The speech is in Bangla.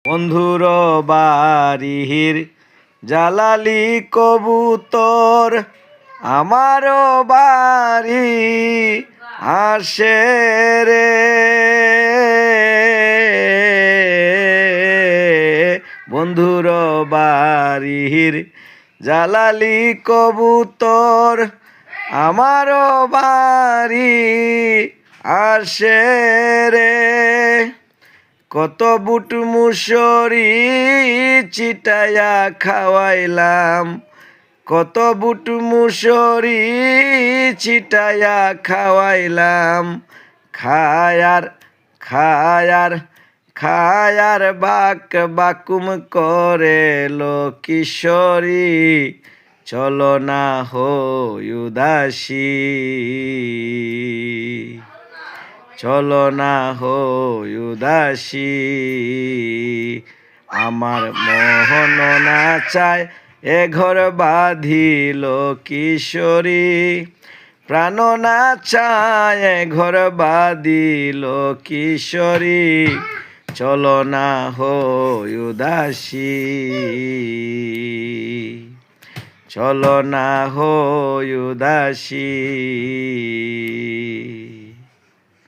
বন্ধুর বাড়ির জালালি কবুতর আমারও বাড়ি আসে রে। বন্ধুর বাড়ির জালালি কবুতর আমারও বাড়ি আসে রে। কত বুট মুসরি চিটায়া খাওয়াইলাম, কত বুট মুসরি চিটায়া খাওয়াইলাম। খায়ার খায়ার খায়ার বাক বাকুম করে লো কিশোরী, চলো না হই উদাসী, চলো না হই উদাসী। আমার মোহন না চায় এ ঘর বাঁধিল কিশোরী, প্রাণ না চায় এ ঘর বাঁধিল কিশোরী, চলো না হই উদাসী, চলো না হই উদাসী।